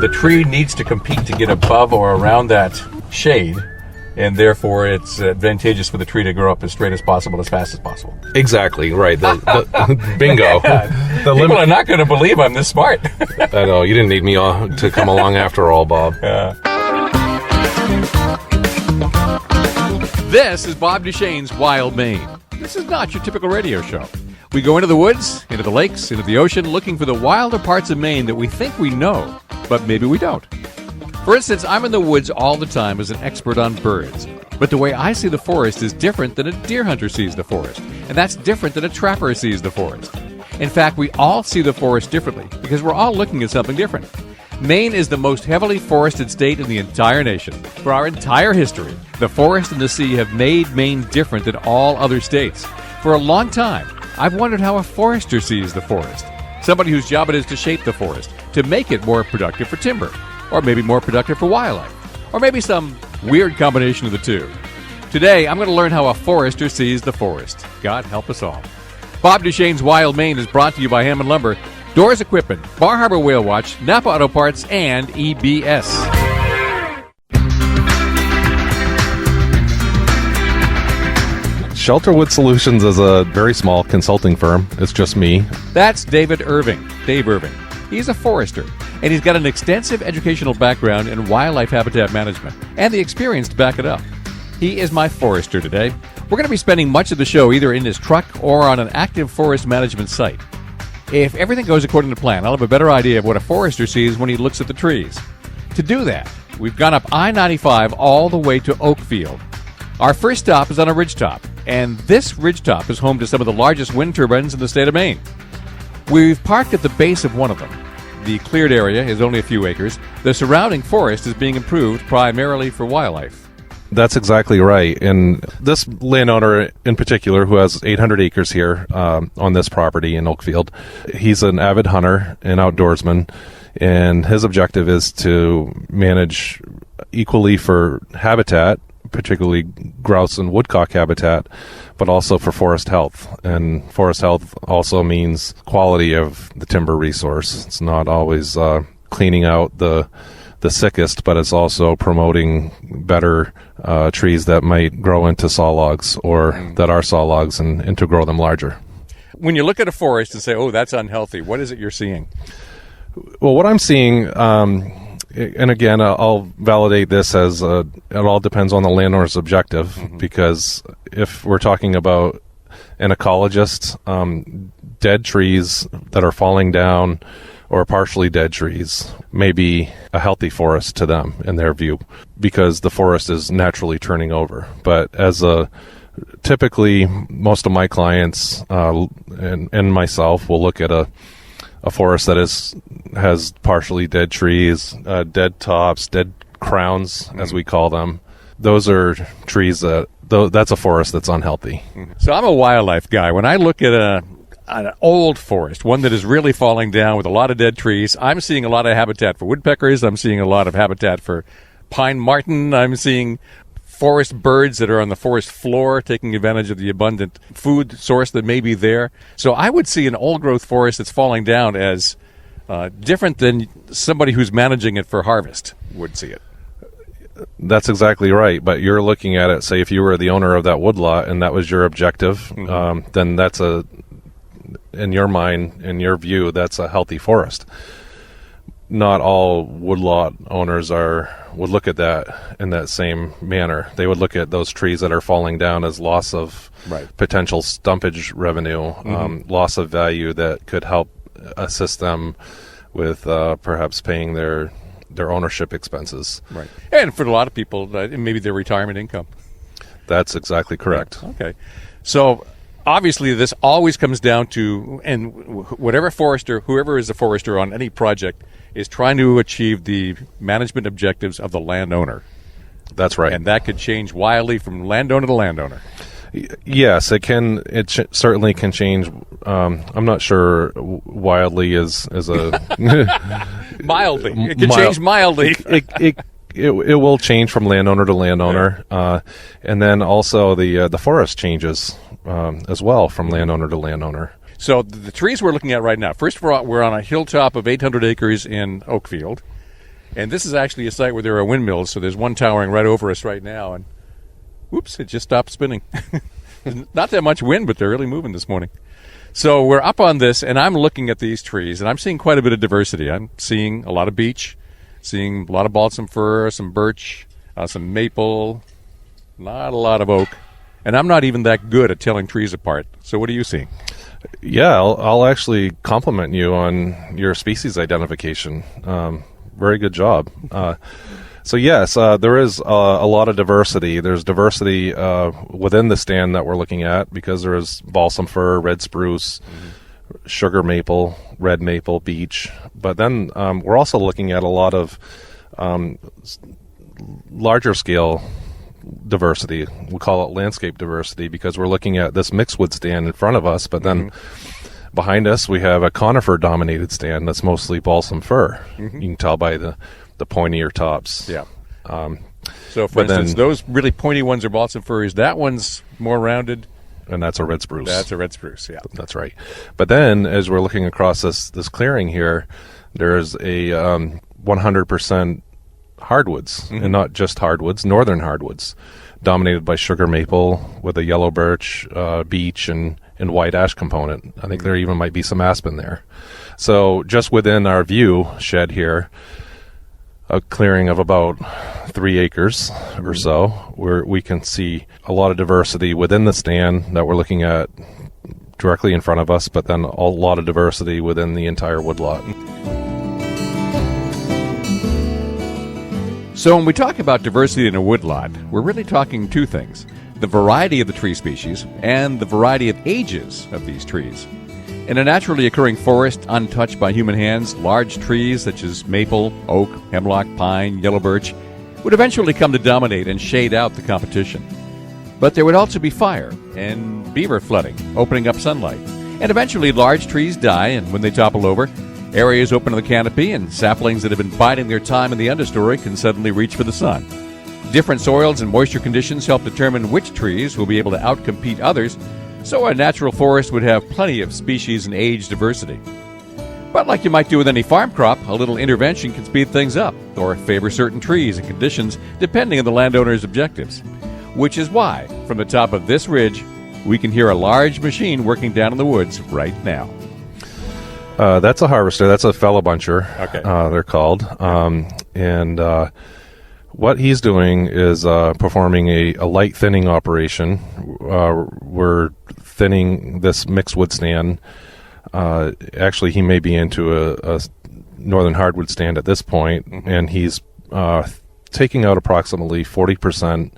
the tree needs to compete to get above or around that shade, and therefore it's advantageous for the tree to grow up as straight as possible, as fast as possible. Exactly, right. Bingo. Yeah. People are not going to believe I'm this smart. I know, you didn't need me to come along after all, Bob. This is Bob Duchesne's Wild Maine. This is not your typical radio show. We go into the woods, into the lakes, into the ocean, looking for the wilder parts of Maine that we think we know, but maybe we don't. For instance, I'm in the woods all the time as an expert on birds. But the way I see the forest is different than a deer hunter sees the forest. And that's different than a trapper sees the forest. In fact, we all see the forest differently because we're all looking at something different. Maine is the most heavily forested state in the entire nation. For our entire history, the forest and the sea have made Maine different than all other states. For a long time, I've wondered how a forester sees the forest. Somebody whose job it is to shape the forest, to make it more productive for timber. Or maybe more productive for wildlife. Or maybe some weird combination of the two. Today, I'm going to learn how a forester sees the forest. God help us all. Bob Duchesne's Wild Maine is brought to you by Hammond Lumber, Doors Equipment, Bar Harbor Whale Watch, Napa Auto Parts, and EBS. Shelterwood Solutions is a very small consulting firm. It's just me. That's David Irving, Dave Irving. He's a forester, and he's got an extensive educational background in wildlife habitat management and the experience to back it up. He is my forester today. We're going to be spending much of the show either in his truck or on an active forest management site. If everything goes according to plan, I'll have a better idea of what a forester sees when he looks at the trees. To do that, we've gone up I-95 all the way to Oakfield. Our first stop is on a ridgetop, and this ridgetop is home to some of the largest wind turbines in the state of Maine. We've parked at the base of one of them. The cleared area is only a few acres. The surrounding forest is being improved primarily for wildlife. That's exactly right. And this landowner in particular, who has 800 acres here on this property in Oakfield, he's an avid hunter and outdoorsman, and his objective is to manage equally for habitat, particularly grouse and woodcock habitat, but also for forest health. And forest health also means quality of the timber resource. It's not always cleaning out the sickest, but it's also promoting better trees that might grow into saw logs or that are saw logs and to grow them larger. When you look at a forest and say, oh, that's unhealthy, what is it you're seeing? Well, what I'm seeing, and again, I'll validate this as it all depends on the landowner's objective, because if we're talking about an ecologist, dead trees that are falling down or partially dead trees may be a healthy forest to them in their view, because the forest is naturally turning over. But as typically most of my clients and myself will look at a forest that has partially dead trees, dead tops, dead crowns, as we call them. Those are trees that's a forest that's unhealthy. So I'm a wildlife guy. When I look at an old forest, one that is really falling down with a lot of dead trees, I'm seeing a lot of habitat for woodpeckers. I'm seeing a lot of habitat for pine marten. I'm seeing forest birds that are on the forest floor taking advantage of the abundant food source that may be there. So I would see an old-growth forest that's falling down as different than somebody who's managing it for harvest would see it. That's exactly right. But you're looking at it, say, if you were the owner of that woodlot and that was your objective, then that's in your mind, in your view, that's a healthy forest. Not all woodlot owners would look at that in that same manner. They would look at those trees that are falling down as loss of potential stumpage revenue, loss of value that could help assist them with perhaps paying their ownership expenses. Right. And for a lot of people, maybe their retirement income. That's exactly correct. Okay. So obviously this always comes down to, and whoever is a forester on any project is trying to achieve the management objectives of the landowner. That's right. And that could change wildly from landowner to landowner. Yes, it can. It certainly can change. I'm not sure wildly is a mildly. It can change mildly. It will change from landowner to landowner, and then also the forest changes as well from landowner to landowner. So the trees we're looking at right now. First, we're on a hilltop of 800 acres in Oakfield. And this is actually a site where there are windmills, so there's one towering right over us right now, and whoops, it just stopped spinning. Not that much wind, but they're really moving this morning. So we're up on this, and I'm looking at these trees, and I'm seeing quite a bit of diversity. I'm seeing a lot of beech, seeing a lot of balsam fir, some birch, some maple, not a lot of oak. And I'm not even that good at telling trees apart. So what are you seeing? Yeah, I'll actually compliment you on your species identification. Very good job. So yes, there is a lot of diversity. There's diversity within the stand that we're looking at because there is balsam fir, red spruce, sugar maple, red maple, beech. But then we're also looking at a lot of larger scale diversity. We call it landscape diversity because we're looking at this mixed wood stand in front of us, but then behind us we have a conifer dominated stand that's mostly balsam fir. You can tell by the pointier tops. Yeah. So for instance, those really pointy ones are balsam firs. That one's more rounded. And that's a red spruce. That's a red spruce, yeah. That's right. But then as we're looking across this clearing here, there's a 100% hardwoods, and not just hardwoods, northern hardwoods, dominated by sugar maple with a yellow birch, beech, and white ash component. I think there even might be some aspen there. So just within our view shed here, a clearing of about 3 acres or so, where we can see a lot of diversity within the stand that we're looking at directly in front of us, but then a lot of diversity within the entire woodlot. So when we talk about diversity in a woodlot, we're really talking two things: the variety of the tree species and the variety of ages of these trees. In a naturally occurring forest untouched by human hands, large trees such as maple, oak, hemlock, pine, yellow birch would eventually come to dominate and shade out the competition. But there would also be fire and beaver flooding, opening up sunlight. And eventually large trees die, and when they topple over, areas open to the canopy, and saplings that have been biding their time in the understory can suddenly reach for the sun. Different soils and moisture conditions help determine which trees will be able to outcompete others, so a natural forest would have plenty of species and age diversity. But like you might do with any farm crop, a little intervention can speed things up, or favor certain trees and conditions depending on the landowner's objectives. Which is why, from the top of this ridge, we can hear a large machine working down in the woods right now. That's a harvester. That's a fellow buncher. Okay. They're called. What he's doing is performing a light thinning operation. We're thinning this mixed wood stand. Actually, he may be into a northern hardwood stand at this point, and he's taking out approximately 40%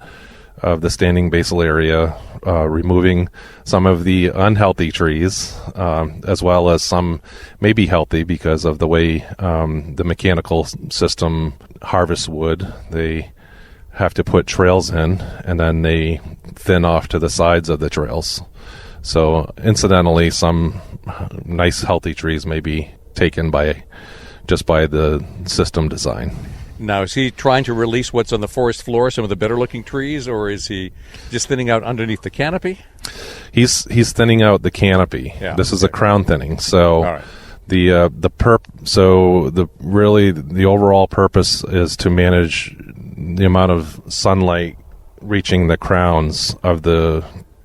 of the standing basal area, removing some of the unhealthy trees, as well as some may be healthy because of the way the mechanical system harvests wood. They have to put trails in, and then they thin off to the sides of the trails. So incidentally, some nice healthy trees may be taken by the system design. Now, is he trying to release what's on the forest floor, some of the better-looking trees, or is he just thinning out underneath the canopy? He's thinning out the canopy. Yeah, this is a crown thinning. So right. The overall purpose is to manage the amount of sunlight reaching the crowns of the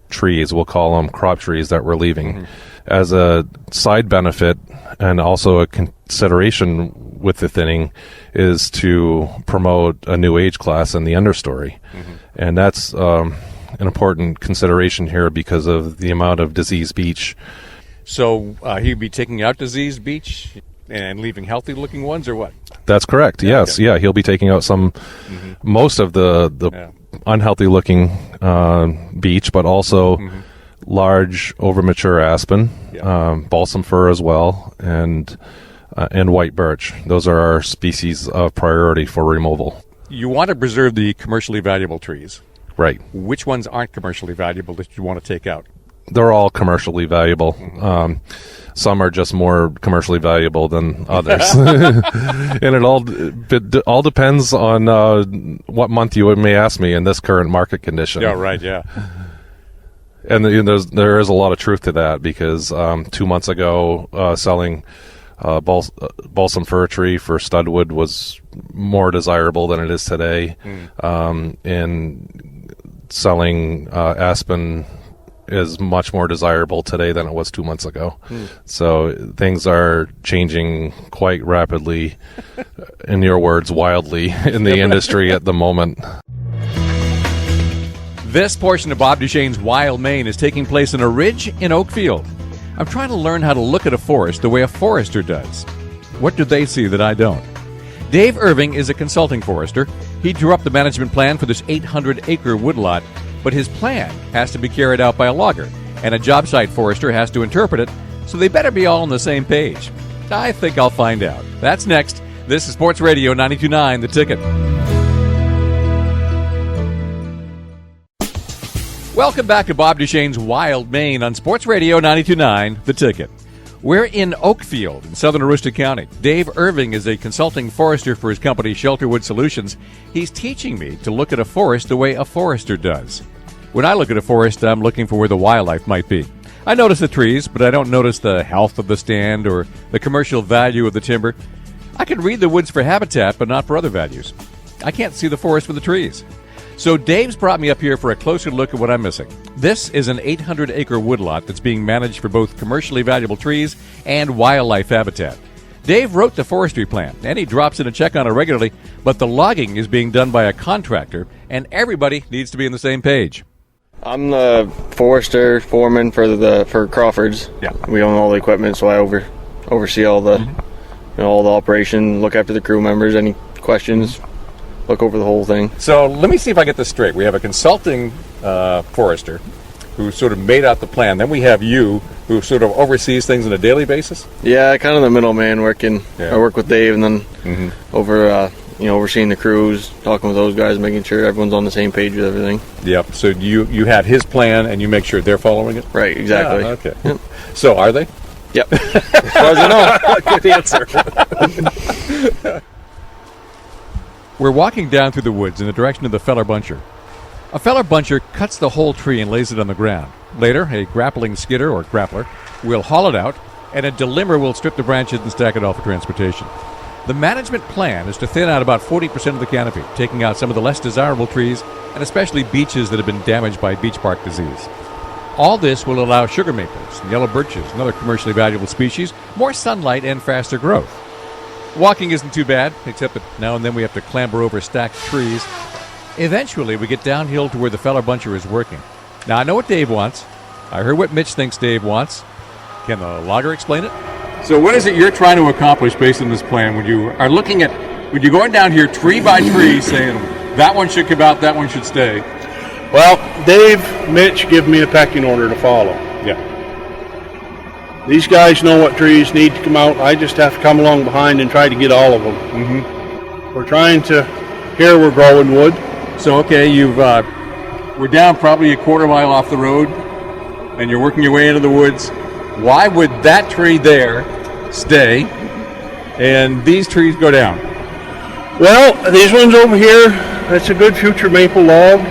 trees. We'll call them crop trees that we're leaving. As a side benefit, and also a consideration with the thinning, is to promote a new age class in the understory. And that's an important consideration here because of the amount of diseased beech. So he'd be taking out diseased beech and leaving healthy looking ones, or what? That's correct. Yes. Okay. Yeah, he'll be taking out most of the unhealthy looking beech, but also large overmature aspen, balsam fir as well, and white birch. Those are our species of priority for removal. You want to preserve the commercially valuable trees. Right. Which ones aren't commercially valuable that you want to take out? They're all commercially valuable. Some are just more commercially valuable than others. And it all depends on what month you may ask me in this current market condition. Yeah, right, yeah. And there is a lot of truth to that because 2 months ago, selling balsam fir tree for studwood was more desirable than it is today. And selling aspen is much more desirable today than it was 2 months ago. So things are changing quite rapidly, in your words, wildly, in the industry at the moment. This portion of Bob Duchesne's Wild Maine is taking place in a ridge in Oakfield. I'm trying to learn how to look at a forest the way a forester does. What do they see that I don't? Dave Irving is a consulting forester. He drew up the management plan for this 800-acre woodlot, but his plan has to be carried out by a logger, and a job site forester has to interpret it, so they better be all on the same page. I think I'll find out. That's next. This is Sports Radio 92.9, The Ticket. Welcome back to Bob Duchesne's Wild Maine on Sports Radio 92.9, The Ticket. We're in Oakfield in southern Aroostook County. Dave Irving is a consulting forester for his company Shelterwood Solutions. He's teaching me to look at a forest the way a forester does. When I look at a forest, I'm looking for where the wildlife might be. I notice the trees, but I don't notice the health of the stand or the commercial value of the timber. I can read the woods for habitat, but not for other values. I can't see the forest for the trees. So Dave's brought me up here for a closer look at what I'm missing. This is an 800-acre woodlot that's being managed for both commercially valuable trees and wildlife habitat. Dave wrote the forestry plan, and he drops in a check on it regularly, but the logging is being done by a contractor, and everybody needs to be on the same page. I'm the forester foreman for Crawford's. Yeah. We own all the equipment, so I oversee all the all the operation, look after the crew members, any questions, look over the whole thing. So let me see if I get this straight. We have a consulting forester who sort of made out the plan. Then we have you who sort of oversees things on a daily basis? Yeah, kind of the middleman working. Yeah. I work with Dave and then overseeing the crews, talking with those guys, making sure everyone's on the same page with everything. Yep. So you have his plan and you make sure they're following it? Right, exactly. Yeah, okay. Yep. So are they? Yep. As far as I know. Good answer. We're walking down through the woods in the direction of the feller buncher. A feller buncher cuts the whole tree and lays it on the ground. Later, a grappling skidder or grappler will haul it out, and a delimber will strip the branches and stack it all for transportation. The management plan is to thin out about 40% of the canopy, taking out some of the less desirable trees and especially beeches that have been damaged by beech bark disease. All this will allow sugar maples, and yellow birches, and other commercially valuable species more sunlight and faster growth. Walking isn't too bad, except that now and then we have to clamber over stacked trees. Eventually, we get downhill to where the feller buncher is working. Now, I know what Dave wants. I heard what Mitch thinks Dave wants. Can the logger explain it? So what is it you're trying to accomplish based on this plan when you are looking at, when you're going down here tree by tree saying that one should come out, that one should stay? Well, Dave, Mitch give me a pecking order to follow. Yeah. These guys know what trees need to come out. I just have to come along behind and try to get all of them. Mm-hmm. We're trying to, here we're growing wood. So, okay, we're down probably a quarter mile off the road, and you're working your way into the woods. Why would that tree there stay, and these trees go down? Well, these ones over here, that's a good future maple log.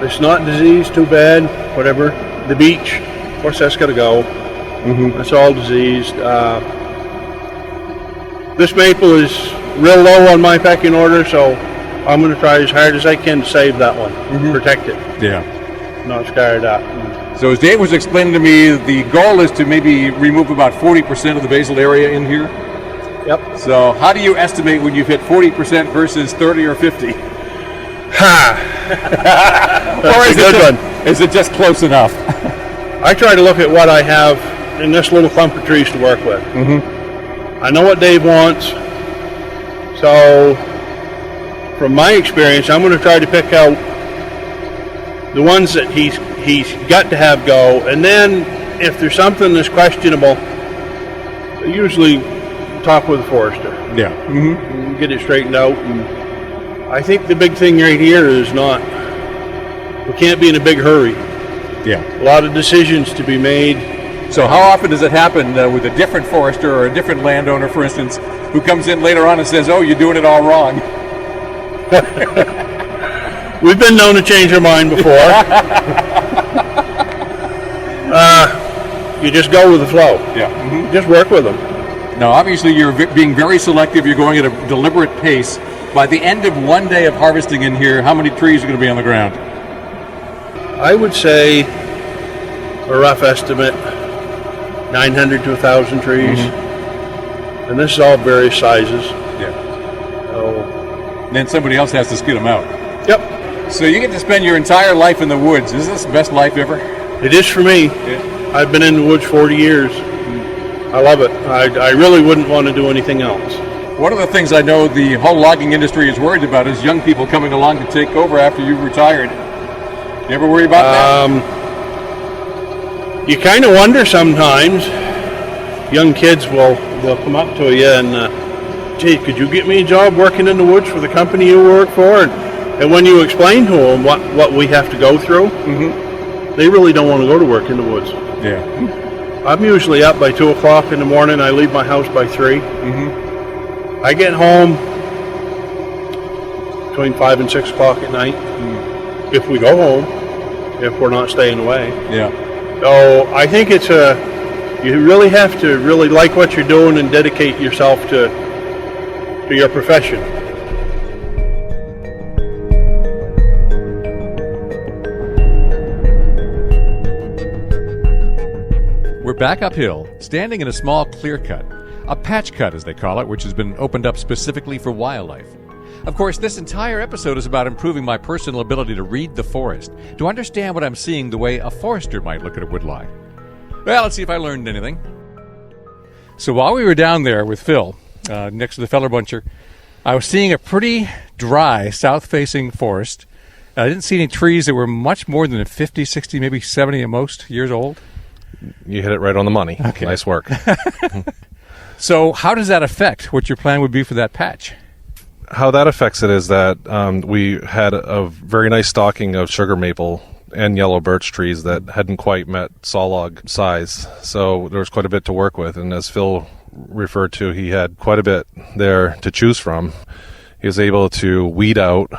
It's not diseased too bad, whatever. The beech, of course, that's got to go. Mm-hmm. That's all diseased. This maple is real low on my pecking order, so I'm going to try as hard as I can to save that one, protect it, Yeah. not scar it up. So as Dave was explaining to me, the goal is to maybe remove about 40% of the basal area in here. Yep. So how do you estimate when you've hit 40% versus 30 or 50? That's a good one. Is it just close enough? I try to look at what I have in this little clump of trees to work with. Mm-hmm. I know what Dave wants, so from my experience, I'm going to try to pick out the ones that he's got to have go, and then if there's something that's questionable, I usually talk with the forester. Yeah. Mm-hmm. And get it straightened out. And I think the big thing right here is we can't be in a big hurry. Yeah. A lot of decisions to be made. So how often does it happen with a different forester or a different landowner, for instance, who comes in later on and says, oh, you're doing it all wrong? We've been known to change our mind before. You just go with the flow. Yeah. Mm-hmm. Just work with them. Now, obviously, you're being very selective. You're going at a deliberate pace. By the end of one day of harvesting in here, how many trees are going to be on the ground? I would say a rough estimate, 900 to 1,000 trees. And this is all various sizes. Yeah. So, And then somebody else has to skid them out. yep, So you get to spend your entire life in the woods. Is this the best life ever? it is for me. Yeah. I've been in the woods 40 years. I love it. I really wouldn't want to do anything else. One of the things I know the whole logging industry is worried about is young people coming along to take over after you've retired. You ever worry about that? You kind of wonder sometimes. Young kids they'll come up to you and, gee, could you get me a job working in the woods for the company you work for? And when you explain to them what we have to go through, they really don't want to go to work in the woods. Yeah. I'm usually up by 2 o'clock in the morning. I leave my house by 3. I get home between 5 and 6 o'clock at night. If we go home, if we're not staying away. Yeah. So I think you really have to really like what you're doing and dedicate yourself to your profession. We're back uphill, standing in a small clear cut, a patch cut as they call it, which has been opened up specifically for wildlife. Of course, this entire episode is about improving my personal ability to read the forest, to understand what I'm seeing the way a forester might look at a woodlot. Well, let's see if I learned anything. So while we were down there with Phil, next to the feller buncher, I was seeing a pretty dry south-facing forest. I didn't see any trees that were much more than 50, 60, maybe 70 at most years old. You hit it right on the money. Okay. Nice work. So how does that affect what your plan would be for that patch? How that affects it is that we had a very nice stocking of sugar maple and yellow birch trees that hadn't quite met saw log size. So there was quite a bit to work with. And as Phil referred to, he had quite a bit there to choose from. He was able to weed out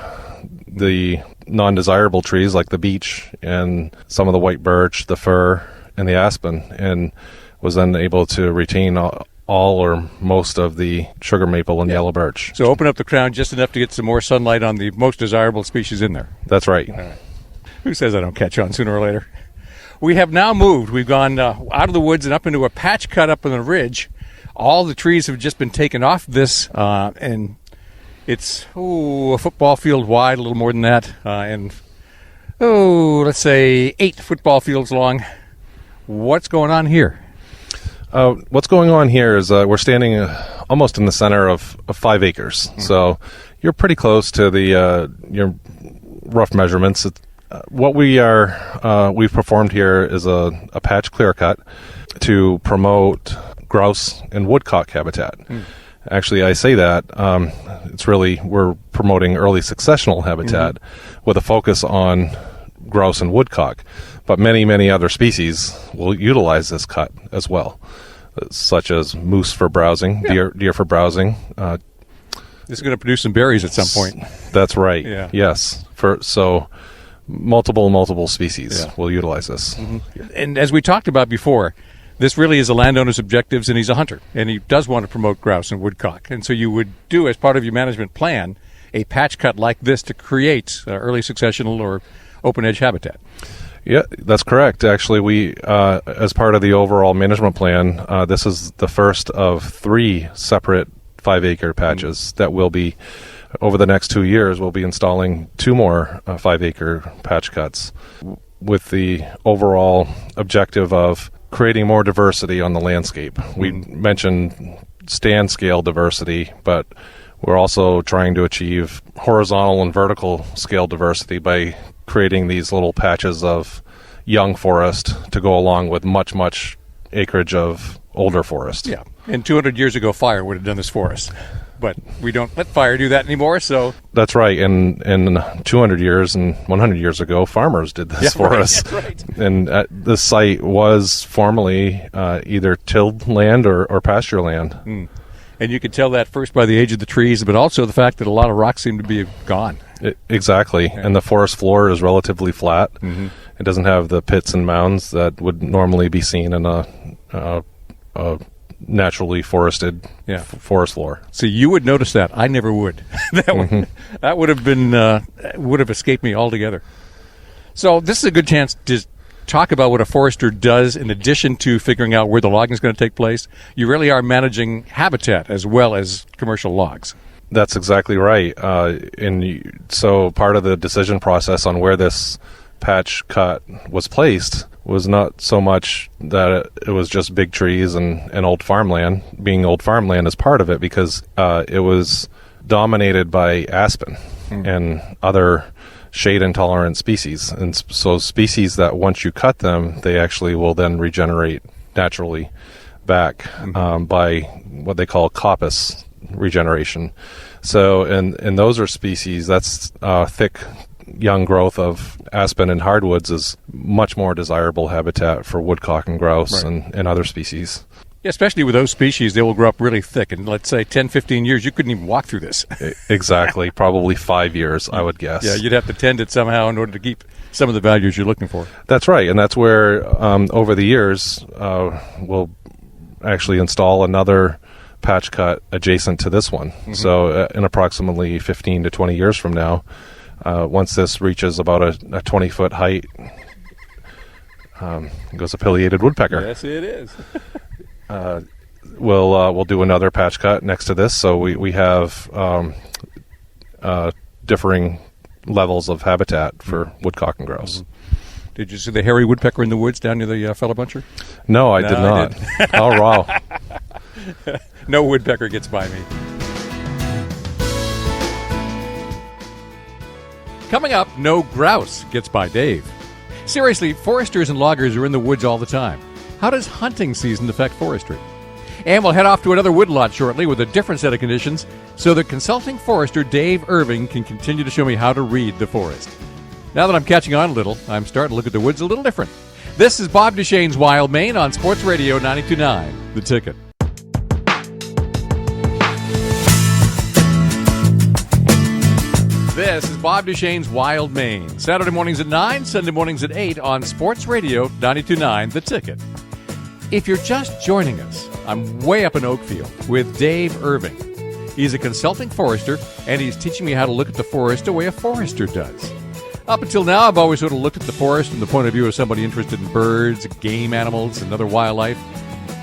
the non-desirable trees like the beech and some of the white birch, the fir, and the aspen, and was then able to retain all or most of the sugar maple and yellow birch. So open up the crown just enough to get some more sunlight on the most desirable species in there. That's right. Who says I don't catch on sooner or later? We have now moved. We've gone out of the woods and up into a patch cut up on the ridge. All the trees have just been taken off this, and it's a football field wide, a little more than that, and let's say 8 football fields long. What's going on here? What's going on here is we're standing almost in the center of 5 acres. So you're pretty close to the your rough measurements. What we've performed here is a patch clear cut to promote grouse and woodcock habitat. Actually, I say that it's really we're promoting early successional habitat with a focus on grouse and woodcock. But many, many other species will utilize this cut as well, such as moose for browsing, deer for browsing. This is going to produce some berries at some point. That's right. Yeah. Yes. So multiple species will utilize this. And as we talked about before, this really is a landowner's objectives, and he's a hunter, and he does want to promote grouse and woodcock. And so you would do, as part of your management plan, a patch cut like this to create early successional or open-edge habitat. Yeah, that's correct. Actually, we, as part of the overall management plan, this is the first of 3 separate 5-acre patches that will be, over the next 2 years, we'll be installing 2 more 5-acre patch cuts with the overall objective of creating more diversity on the landscape. We mentioned stand scale diversity, but we're also trying to achieve horizontal and vertical scale diversity by creating these little patches of young forest to go along with much acreage of older forest. Yeah, and 200 years ago, fire would have done this for us. But we don't let fire do that anymore, so... That's right, and 200 years and 100 years ago, farmers did this for us. That's right. And this site was formerly either tilled land or pasture land. And you could tell that first by the age of the trees, but also the fact that a lot of rocks seem to be gone. Exactly, and the forest floor is relatively flat. It doesn't have the pits and mounds that would normally be seen in a naturally forested forest floor. See, you would notice that. I never would. That would have been would have escaped me altogether. So this is a good chance to talk about what a forester does in addition to figuring out where the logging is going to take place. You really are managing habitat as well as commercial logs. That's exactly right. So part of the decision process on where this patch cut was placed was not so much that it was just big trees and old farmland. Being old farmland is part of it because it was dominated by aspen and other shade-intolerant species. And so species that once you cut them, they actually will then regenerate naturally back by what they call coppice regeneration. So, and those are species, that's thick young growth of aspen and hardwoods is much more desirable habitat for woodcock and grouse and other species. Yeah, especially with those species, they will grow up really thick. And let's say 10, 15 years, you couldn't even walk through this. Exactly. Probably 5 years, I would guess. Yeah, you'd have to tend it somehow in order to keep some of the values you're looking for. That's right. And that's where, over the years, we'll actually install another patch cut adjacent to this one. So in approximately 15 to 20 years from now, once this reaches about a 20-foot height, goes a pileated woodpecker. Yes, it is. We'll do another patch cut next to this, so we have differing levels of habitat for woodcock and grouse. Did you see the hairy woodpecker in the woods down near the fellow buncher? No, I did not. Oh, wow. No woodpecker gets by me. Coming up, no grouse gets by Dave. Seriously, foresters and loggers are in the woods all the time. How does hunting season affect forestry? And we'll head off to another woodlot shortly with a different set of conditions so that consulting forester Dave Irving can continue to show me how to read the forest. Now that I'm catching on a little, I'm starting to look at the woods a little different. This is Bob Duchesne's Wild Maine on Sports Radio 92.9, The Ticket. This is Bob Duchesne's Wild Maine. Saturday mornings at 9, Sunday mornings at 8 on Sports Radio 92.9, The Ticket. If you're just joining us, I'm way up in Oakfield with Dave Irving. He's a consulting forester, and he's teaching me how to look at the forest the way a forester does. Up until now, I've always sort of looked at the forest from the point of view of somebody interested in birds, game animals, and other wildlife,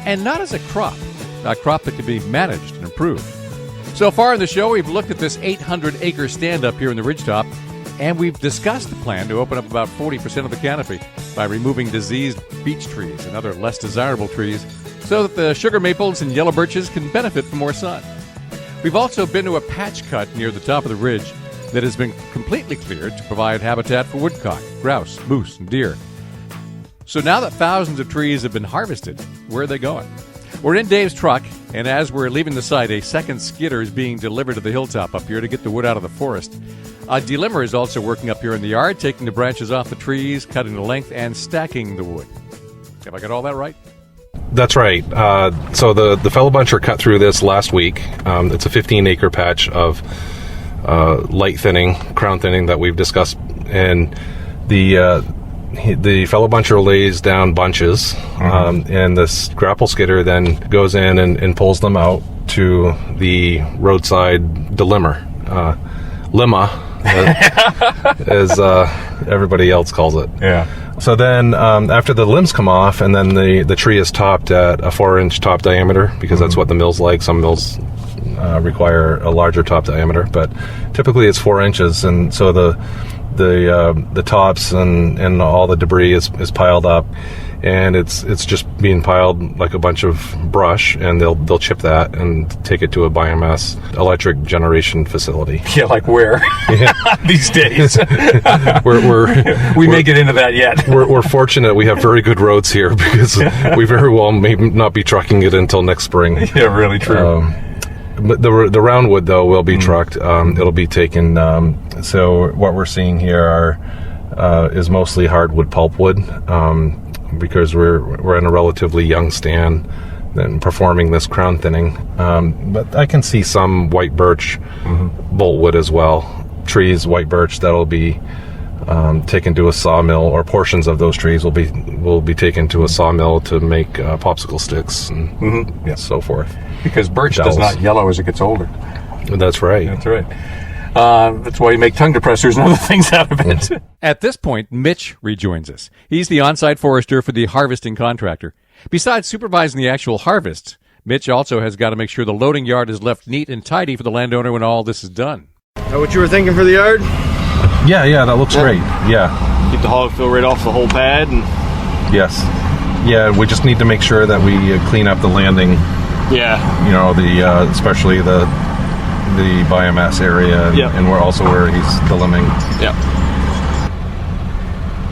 and not as a crop that can be managed and improved. So far in the show, we've looked at this 800-acre stand-up here in the ridgetop, and we've discussed the plan to open up about 40% of the canopy by removing diseased beech trees and other less desirable trees so that the sugar maples and yellow birches can benefit from more sun. We've also been to a patch cut near the top of the ridge that has been completely cleared to provide habitat for woodcock, grouse, moose, and deer. So now that thousands of trees have been harvested, where are they going? We're in Dave's truck, and as we're leaving the site, a second skidder is being delivered to the hilltop up here to get the wood out of the forest. A delimber is also working up here in the yard, taking the branches off the trees, cutting the length, and stacking the wood. Have I got all that right? That's right. So the fellow buncher cut through this last week. It's a 15-acre patch of light thinning, crown thinning that we've discussed, and the fellow buncher lays down bunches, and this grapple skidder then goes in and pulls them out to the roadside delimber, lima, as everybody else calls it. Yeah. So then after the limbs come off, and then the tree is topped at a 4-inch top diameter, because that's what the mills like. Some mills require a larger top diameter, but typically it's 4 inches, and so the tops and all the debris is piled up, and it's just being piled like a bunch of brush, and they'll chip that and take it to a biomass electric generation facility. Yeah, like where? These days. We may get into that yet. We're fortunate we have very good roads here, because we very well may not be trucking it until next spring. Yeah, really true. But the round wood, though, will be trucked. It'll be taken. So what we're seeing here is mostly hardwood pulpwood, because we're in a relatively young stand and performing this crown thinning. But I can see some white birch boltwood as well. Trees, white birch, that'll be taken to a sawmill, or portions of those trees will be taken to a sawmill to make popsicle sticks and so forth. Because birch does not yellow as it gets older. That's right. That's right. That's why you make tongue depressors and other things out of it. At this point, Mitch rejoins us. He's the on-site forester for the harvesting contractor. Besides supervising the actual harvest, Mitch also has got to make sure the loading yard is left neat and tidy for the landowner when all this is done. Is that what you were thinking for the yard? Yeah, that looks great. Yeah. Get the hog fill right off the whole pad. And Yes. Yeah, we just need to make sure that we clean up the landing. yeah. Especially the biomass area, and where he's dilumming. Yeah.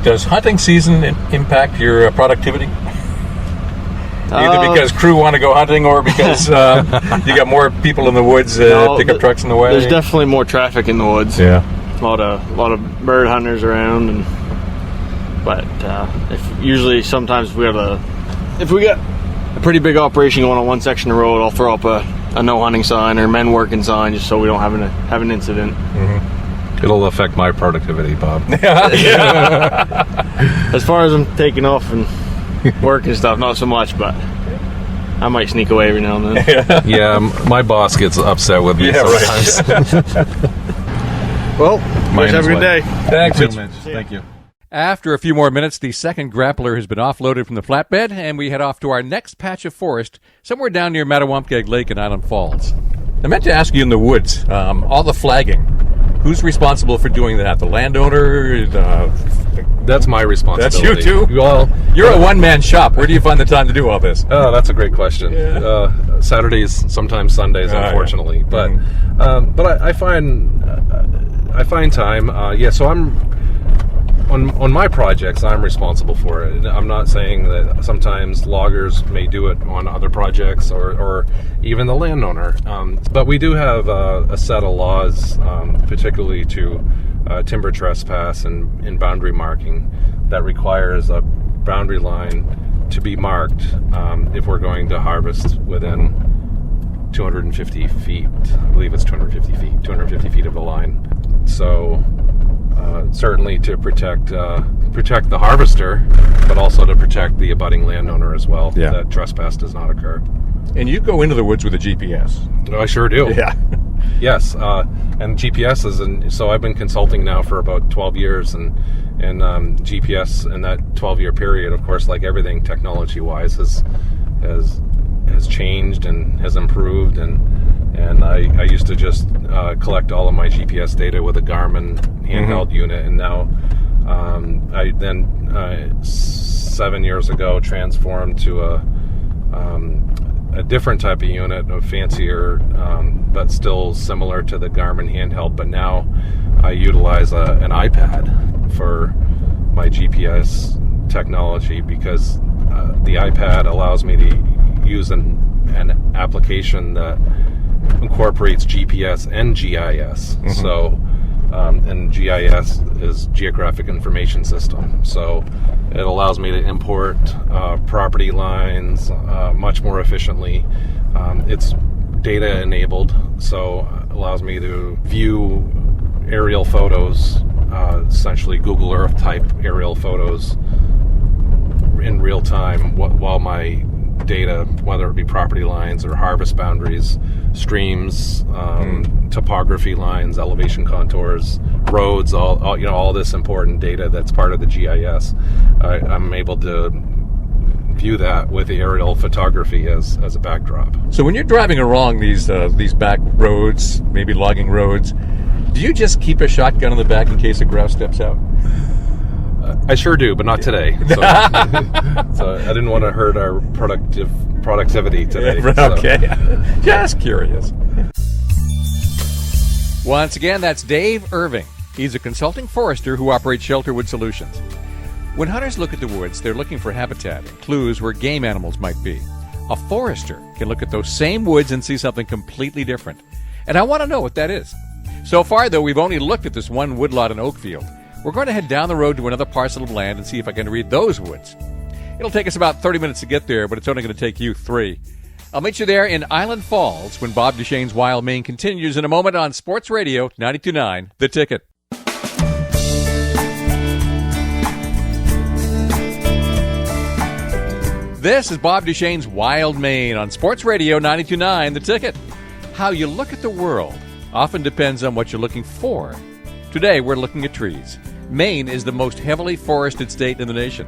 Does hunting season impact your productivity? Either because crew want to go hunting or because you got more people in the woods, pickup trucks in the way? There's definitely more traffic in the woods. Yeah. A lot of bird hunters around, but sometimes if we got a pretty big operation going on one section of the road, I'll throw up a no hunting sign or men working sign just so we don't have an incident. Mm-hmm. It'll affect my productivity, Bob. As far as I'm taking off and work and stuff, not so much, but I might sneak away every now and then. Yeah, my boss gets upset with me sometimes. Right. Well, have a good day. Thanks, Mitch. Thank you. After a few more minutes, the second grappler has been offloaded from the flatbed, and we head off to our next patch of forest, somewhere down near Mattawampkeg Lake in Island Falls. I meant to ask you in the woods, all the flagging, who's responsible for doing that? The landowner? That's my responsibility. That's you too? Well, you're a one-man shop. Where do you find the time to do all this? Oh, that's a great question. Yeah. Saturdays, sometimes Sundays, unfortunately. Yeah. But I find time. So I'm on my projects. I'm responsible for it. I'm not saying that sometimes loggers may do it on other projects or even the landowner. But we do have a set of laws, particularly to timber trespass and boundary marking, that requires a boundary line to be marked if we're going to harvest within 250 feet. I believe it's 250 feet of the line. So certainly to protect the harvester, but also to protect the abutting landowner as well, that trespass does not occur. And you go into the woods with a GPS. I sure do. Yeah. Yes, and GPS so I've been consulting now for about 12 years, and GPS in that 12-year period, of course, like everything technology-wise, has changed and has improved, and I used to just collect all of my GPS data with a Garmin handheld unit, and now I then 7 years ago transformed to a different type of unit, a fancier, but still similar to the Garmin handheld, but now I utilize an iPad for my GPS technology, because the iPad allows me to use an application that incorporates GPS and GIS. So and GIS is Geographic Information System. So it allows me to import property lines much more efficiently. It's data enabled, so it allows me to view aerial photos, essentially Google Earth type aerial photos in real time while my data, whether it be property lines or harvest boundaries, streams, topography lines, elevation contours, roads, all this important data that's part of the GIS. I'm able to view that with the aerial photography as a backdrop. So when you're driving along these back roads, maybe logging roads, do you just keep a shotgun in the back in case a grouse steps out? I sure do, but not today. So I didn't want to hurt our productivity today. Okay. Just curious. Once again, that's Dave Irving. He's a consulting forester who operates Shelterwood Solutions. When hunters look at the woods, they're looking for habitat and clues where game animals might be. A forester can look at those same woods and see something completely different. And I want to know what that is. So far, though, we've only looked at this one woodlot in Oakfield. We're going to head down the road to another parcel of land and see if I can read those woods. It'll take us about 30 minutes to get there, but it's only going to take you 3. I'll meet you there in Island Falls when Bob Duchesne's Wild Maine continues in a moment on Sports Radio 92.9 The Ticket. This is Bob Duchesne's Wild Maine on Sports Radio 92.9 The Ticket. How you look at the world often depends on what you're looking for. Today, we're looking at trees. Maine is the most heavily forested state in the nation.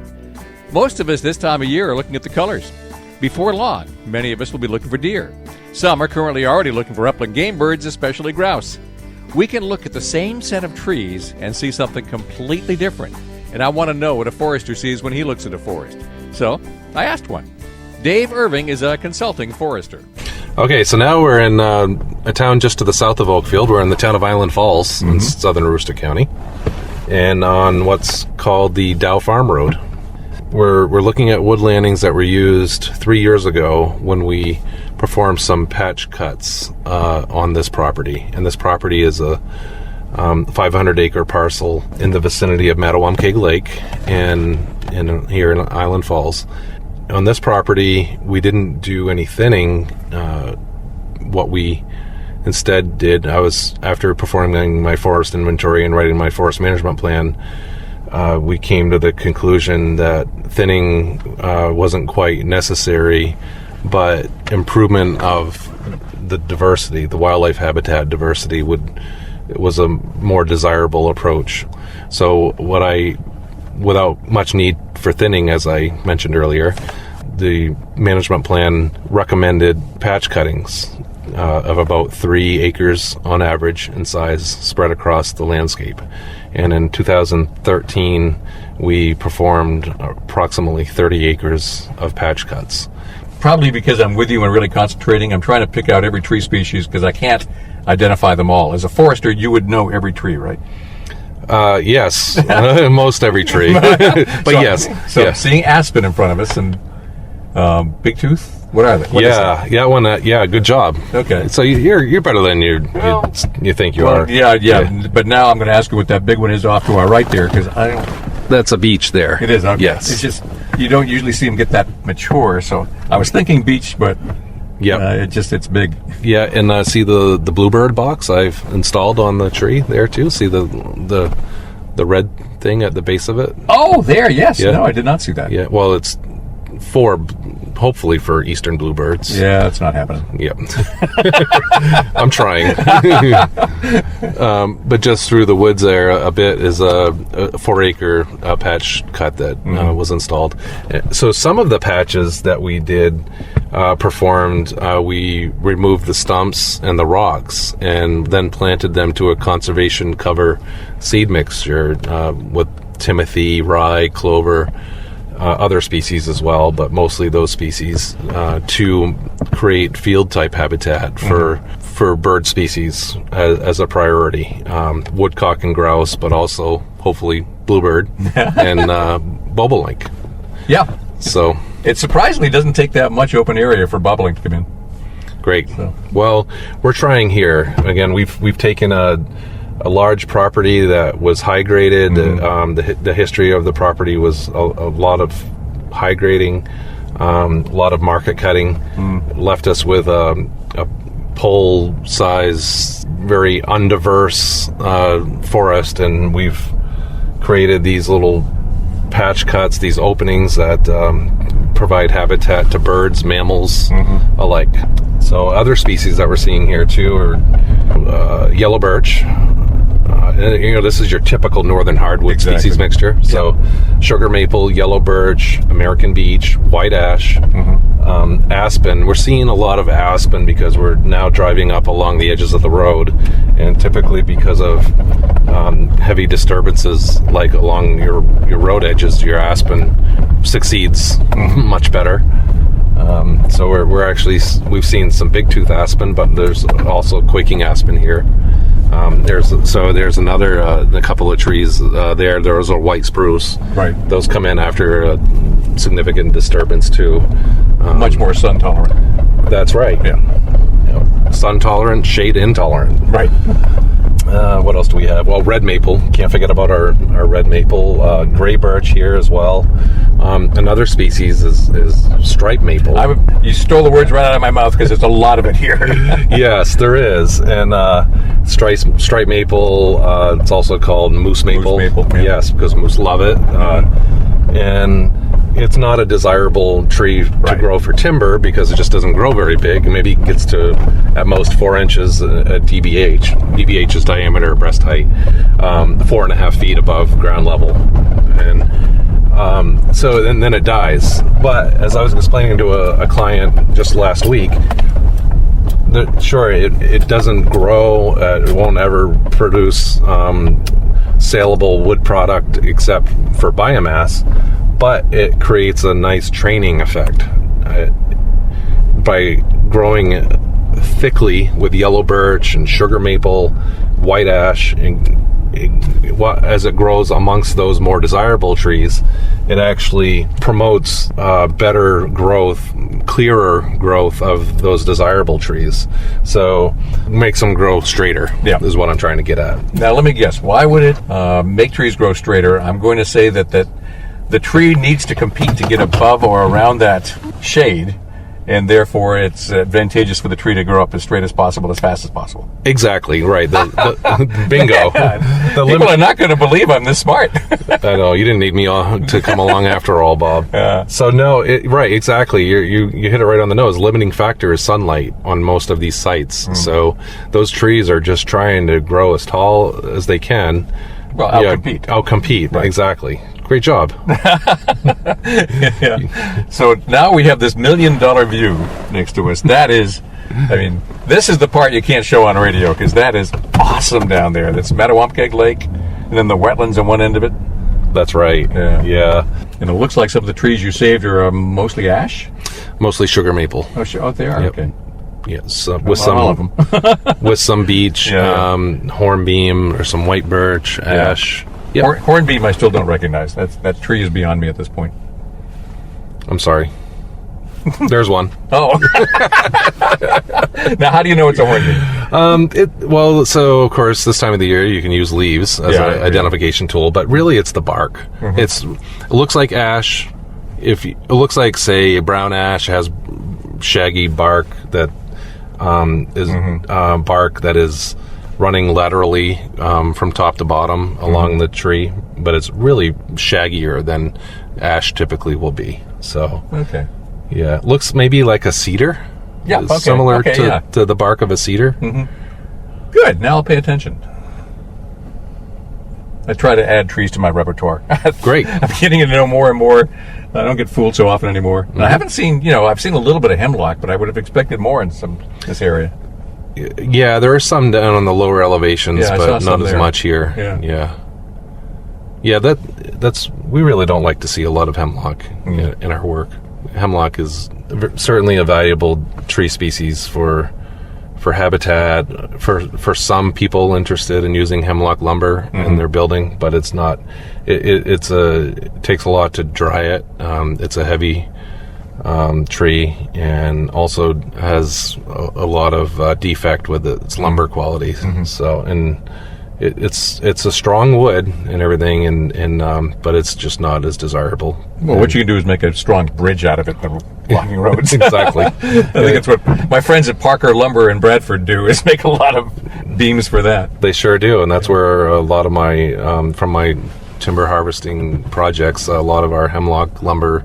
Most of us this time of year are looking at the colors. Before long, many of us will be looking for deer. Some are currently already looking for upland game birds, especially grouse. We can look at the same set of trees and see something completely different. And I want to know what a forester sees when he looks at a forest. So, I asked one. Dave Irving is a consulting forester. Okay, so now we're in a town just to the south of Oakfield. We're in the town of Island Falls in southern Aroostook County, and on what's called the Dow Farm Road. We're looking at wood landings that were used 3 years ago when we performed some patch cuts on this property. And this property is a 500-acre parcel in the vicinity of Mattawamkeag Lake and here in Island Falls. On this property, we didn't do any thinning. What we instead did, after performing my forest inventory and writing my forest management plan, we came to the conclusion that thinning wasn't quite necessary, but improvement of the diversity, the wildlife habitat diversity, was a more desirable approach. So without much need for thinning, as I mentioned earlier, the management plan recommended patch cuttings of about 3 acres on average in size spread across the landscape. And in 2013, we performed approximately 30 acres of patch cuts. Probably because I'm with you and really concentrating. I'm trying to pick out every tree species because I can't identify them all. As a forester, you would know every tree, right? Yes, most every tree. But yes. Seeing aspen in front of us and big tooth. What are they? Good job. Okay. So you're better than you think you are. Yeah. But now I'm going to ask you what that big one is off to our right there, because I don't. That's a beech there. It is. Okay. Yes. It's just you don't usually see them get that mature. So I was thinking beech, but it's big. Yeah, and see the bluebird box I've installed on the tree there too. See the red thing at the base of it. Oh, there. Yes. Yeah. No, I did not see that. Yeah. Well, it's hopefully for eastern bluebirds. Yeah, that's not happening. Yep. I'm trying. But just through the woods there a bit is a 4-acre patch cut that was installed. So some of the patches that we did performed, we removed the stumps and the rocks and then planted them to a conservation cover seed mixture with timothy, rye, clover, other species as well, but mostly those species, to create field-type habitat for bird species as a priority. Woodcock and grouse, but also, hopefully, bluebird and bobolink. Yeah. So it surprisingly doesn't take that much open area for bobolink to come in. Great. So. Well, we're trying here. Again, we've taken a large property that was high graded. The history of the property was a lot of high grading, a lot of market cutting. Left us with a pole size, very undiverse forest, and we've created these little patch cuts, these openings that provide habitat to birds, mammals alike. So other species that we're seeing here too are yellow birch. This is your typical northern hardwood species mixture. So sugar maple, yellow birch, American beech, white ash, aspen. We're seeing a lot of aspen because we're now driving up along the edges of the road, and typically because of heavy disturbances like along your road edges, your aspen succeeds much better. So we've seen some big tooth aspen, but there's also quaking aspen here. There's another a couple of trees there. There's a white spruce. Right. Those come in after a significant disturbance too. Much more sun tolerant. That's right. Yeah. Sun tolerant, shade intolerant. Right. What else do we have? Well, red maple. Can't forget about our red maple. Gray birch here as well. Another species is striped maple. You stole the words right out of my mouth because there's a lot of it here. Yes, there is. And striped maple, it's also called moose maple. Moose maple, yeah. Yes, because moose love it. And it's not a desirable tree to grow for timber because it just doesn't grow very big. Maybe it gets to at most 4 inches at DBH. DBH is diameter, breast height, 4.5 feet above ground level, and so and then it dies. But as I was explaining to a client just last week, sure, it doesn't grow. It won't ever produce saleable wood product except for biomass, but it creates a nice training effect by growing thickly with yellow birch and sugar maple, white ash, and as it grows amongst those more desirable trees, it actually promotes better growth, clearer growth of those desirable trees. So makes them grow straighter, is what I'm trying to get at. Now, let me guess. Why would it make trees grow straighter? I'm going to say that the tree needs to compete to get above or around that shade, and therefore it's advantageous for the tree to grow up as straight as possible, as fast as possible. Exactly, right. Bingo. People are not going to believe I'm this smart. I know, you didn't need me to come along after all, Bob. Yeah. So no, right, exactly. You hit it right on the nose. Limiting factor is sunlight on most of these sites. So those trees are just trying to grow as tall as they can. Well, outcompete. Right. Exactly. Great job. So now we have this $1 million view next to us. That is, this is the part you can't show on radio because that is awesome down there. That's Mattawamkeag Lake, and then the wetlands on one end of it. That's right. Yeah. And it looks like some of the trees you saved are mostly ash? Mostly sugar maple. Oh, they are? Yep. Okay. Yes, All of them. with some beech, hornbeam, or some white birch, ash. Yep. Hornbeam I still don't recognize. That tree is beyond me at this point. I'm sorry. There's one. Oh. Now, how do you know it's a hornbeam? So of course this time of the year you can use leaves as an identification tool, but really it's the bark. Mm-hmm. It looks like ash. It looks like, say, brown ash has shaggy bark that is bark that is running laterally from top to bottom along the tree, but it's really shaggier than ash typically will be. So it looks maybe like a cedar. Similar to the bark of a cedar. Mm-hmm. Good. Now I'll pay attention. I try to add trees to my repertoire. Great. I'm getting to know more and more. I don't get fooled so often anymore. Mm-hmm. I haven't seen, I've seen a little bit of hemlock, but I would have expected more in this area. Yeah, there are some down on the lower elevations, but not as much here. Yeah. That's we really don't like to see a lot of hemlock in our work. Hemlock is certainly a valuable tree species for habitat, for some people interested in using hemlock lumber in their building, but it's not. It takes a lot to dry it. It's a heavy tree, and also has a lot of defect with its lumber qualities. Mm-hmm. So, and it's a strong wood and everything, and but it's just not as desirable. Well, what you can do is make a strong bridge out of it, blocking roads. Exactly. I think that's what my friends at Parker Lumber in Bradford do, is make a lot of beams for that. They sure do, and that's where a lot of my from my timber harvesting projects, a lot of our hemlock lumber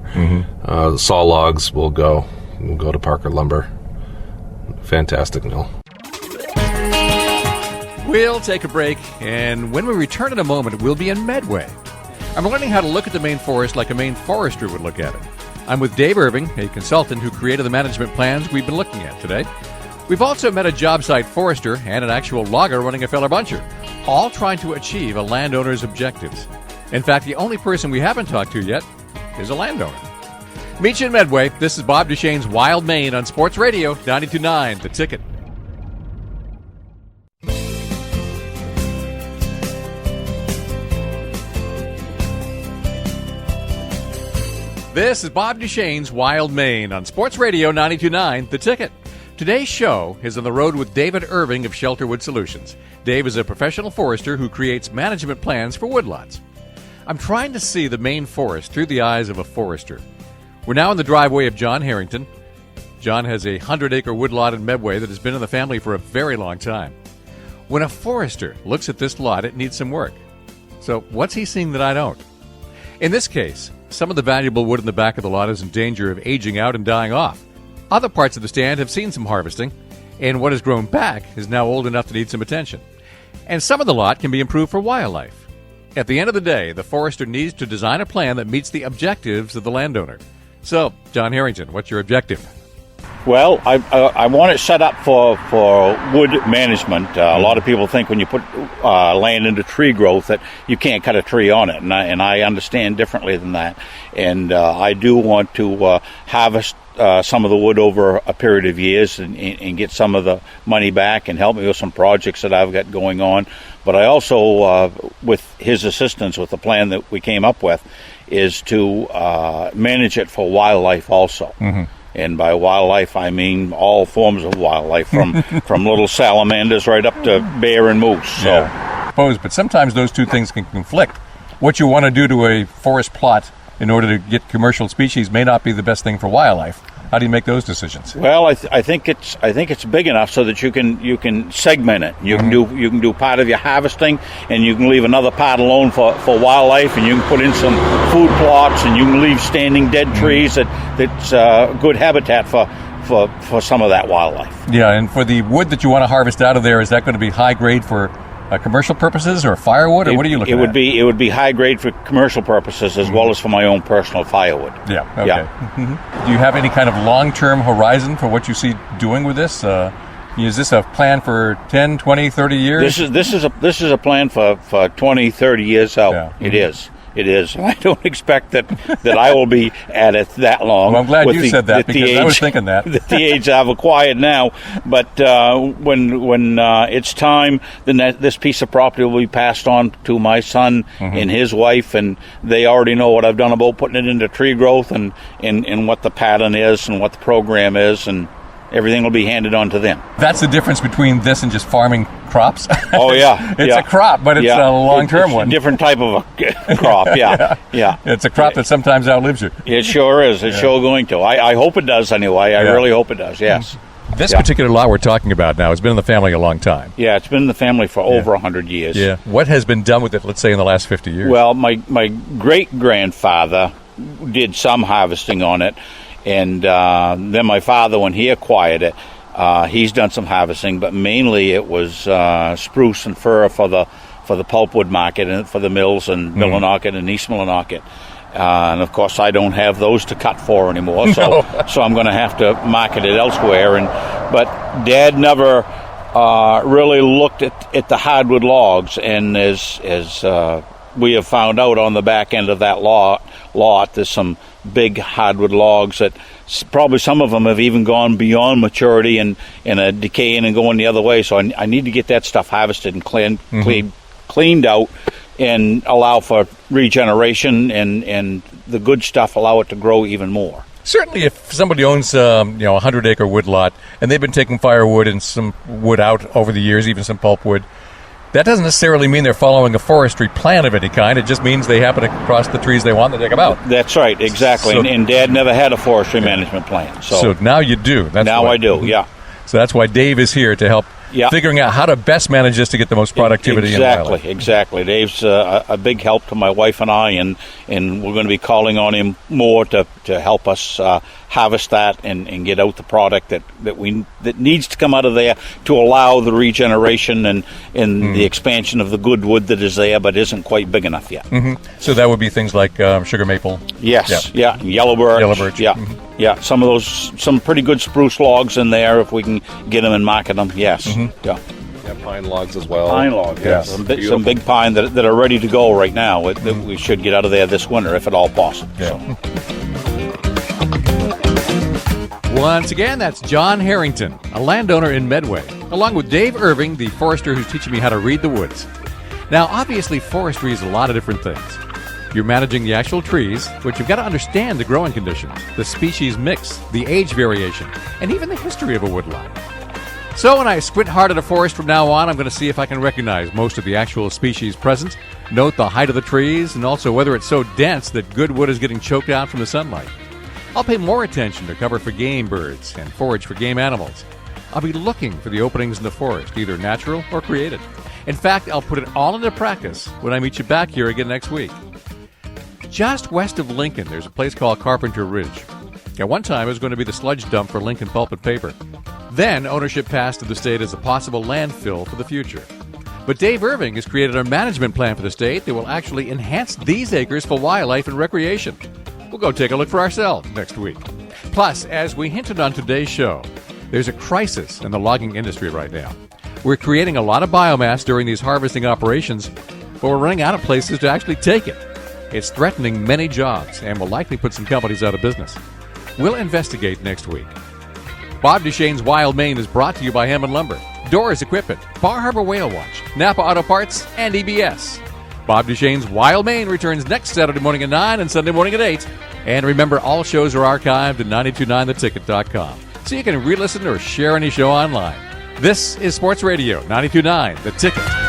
saw logs will go to Parker Lumber. Fantastic mill. We'll take a break, and when we return in a moment, we'll be in Medway. I'm learning how to look at the Maine forest like a Maine forester would look at it. I'm with Dave Irving, a consultant who created the management plans we've been looking at today. We've also met a job site forester and an actual logger running a feller buncher, all trying to achieve a landowner's objectives. In fact, the only person we haven't talked to yet is a landowner. Meet you in Medway. This is Bob Duchesne's Wild Maine on Sports Radio 92.9 The Ticket. This is Bob Duchesne's Wild Maine on Sports Radio 92.9 The Ticket. Today's show is on the road with David Irving of Shelterwood Solutions. Dave is a professional forester who creates management plans for woodlots. I'm trying to see the Maine forest through the eyes of a forester. We're now in the driveway of John Harrington. John has a 100-acre woodlot in Medway that has been in the family for a very long time. When a forester looks at this lot, it needs some work. So what's he seeing that I don't? In this case, Some of the valuable wood in the back of the lot is in danger of aging out and dying off. Other parts of the stand have seen some harvesting, and what has grown back is now old enough to need some attention. And some of the lot can be improved for wildlife. At the end of the day, the forester needs to design a plan that meets the objectives of the landowner. So, John Harrington, what's your objective? Well, I want it set up for wood management. A lot of people think when you put land into tree growth that you can't cut a tree on it, and I understand differently than that. And I do want to harvest some of the wood over a period of years and get some of the money back and help me with some projects that I've got going on. But I also, with his assistance, with the plan that we came up with, is to manage it for wildlife also. Mm-hmm. And by wildlife, I mean all forms of wildlife, from little salamanders right up to bear and moose. So, yeah, I suppose, but sometimes those two things can conflict. What you want to do to a forest plot in order to get commercial species may not be the best thing for wildlife. How do you make those decisions? Well, I think it's big enough so that you can segment it. You can do part of your harvesting, and you can leave another part alone for wildlife, and you can put in some food plots, and you can leave standing dead trees that's good habitat for some of that wildlife. Yeah, and for the wood that you want to harvest out of there, is that going to be high grade for commercial purposes or firewood, or what are you looking at? It would be high grade for commercial purposes as well as for my own personal firewood. Yeah. Okay. Yeah. Mm-hmm. Do you have any kind of long-term horizon for what you see doing with this? Is this a plan for 10, 20, 30 years? This is a plan for 20, 30 years out. Yeah. Mm-hmm. It is. I don't expect that I will be at it that long. Well, I'm glad you said that because I was thinking that. The age I've acquired now. But when it's time, then this piece of property will be passed on to my son and his wife, and they already know what I've done about putting it into tree growth and what the pattern is and what the program is, and everything will be handed on to them. That's the difference between this and just farming crops. Oh, yeah. It's a crop, but it's a long-term one. A different type of a crop, yeah. It's a crop that sometimes outlives you. It sure is. It's sure going to. I hope it does anyway. I really hope it does, yes. This particular lot we're talking about now has been in the family a long time. Yeah, it's been in the family for over 100 years. Yeah. What has been done with it, let's say, in the last 50 years? Well, my great-grandfather did some harvesting on it. And then my father, when he acquired it, he's done some harvesting, but mainly it was spruce and fir for the pulpwood market and for the mills in Millinocket and East Millinocket. And of course, I don't have those to cut for anymore, so I'm going to have to market it elsewhere. But Dad never really looked at the hardwood logs, and as we have found out on the back end of that lot, there's some big hardwood logs that probably some of them have even gone beyond maturity and are decaying and going the other way. So I need to get that stuff harvested and cleaned out and allow for regeneration and the good stuff allow it to grow even more. Certainly, if somebody owns a 100-acre wood lot and they've been taking firewood and some wood out over the years, even some pulpwood, that doesn't necessarily mean they're following a forestry plan of any kind. It just means they happen to cross the trees they want and they take them out. That's right, exactly. So, and Dad never had a forestry management plan. So now you do. I do, yeah. So that's why Dave is here to help figuring out how to best manage this to get the most productivity in wildlife. Exactly. Dave's a big help to my wife and I, and we're going to be calling on him more to help us harvest that and get out the product that needs to come out of there to allow the regeneration and the expansion of the good wood that is there but isn't quite big enough yet. Mm-hmm. So that would be things like sugar maple. Yes, yellow birch. Yeah, some pretty good spruce logs in there if we can get them and market them. Yes, Yeah, pine logs as well. Pine logs, yes. Some big pine that are ready to go right now that we should get out of there this winter if at all possible. Yeah. Once again, that's John Harrington, a landowner in Medway, along with Dave Irving, the forester who's teaching me how to read the woods. Now, obviously, forestry is a lot of different things. You're managing the actual trees, but you've got to understand the growing conditions, the species mix, the age variation, and even the history of a woodlot. So when I squint hard at a forest from now on, I'm going to see if I can recognize most of the actual species present, note the height of the trees, and also whether it's so dense that good wood is getting choked out from the sunlight. I'll pay more attention to cover for game birds and forage for game animals. I'll be looking for the openings in the forest, either natural or created. In fact, I'll put it all into practice when I meet you back here again next week. Just west of Lincoln, there's a place called Carpenter Ridge. At one time, it was going to be the sludge dump for Lincoln Pulp and Paper. Then, ownership passed to the state as a possible landfill for the future. But Dave Irving has created a management plan for the state that will actually enhance these acres for wildlife and recreation. We'll go take a look for ourselves next week. Plus, as we hinted on today's show, there's a crisis in the logging industry right now. We're creating a lot of biomass during these harvesting operations, but we're running out of places to actually take it. It's threatening many jobs and will likely put some companies out of business. We'll investigate next week. Bob Duchesne's Wild Maine is brought to you by Hammond Lumber, Doors Equipment, Bar Harbor Whale Watch, Napa Auto Parts, and EBS. Bob Duchesne's Wild Maine returns next Saturday morning at 9 and Sunday morning at 8. And remember, all shows are archived at 929theticket.com, so you can re-listen or share any show online. This is Sports Radio 92.9 The Ticket.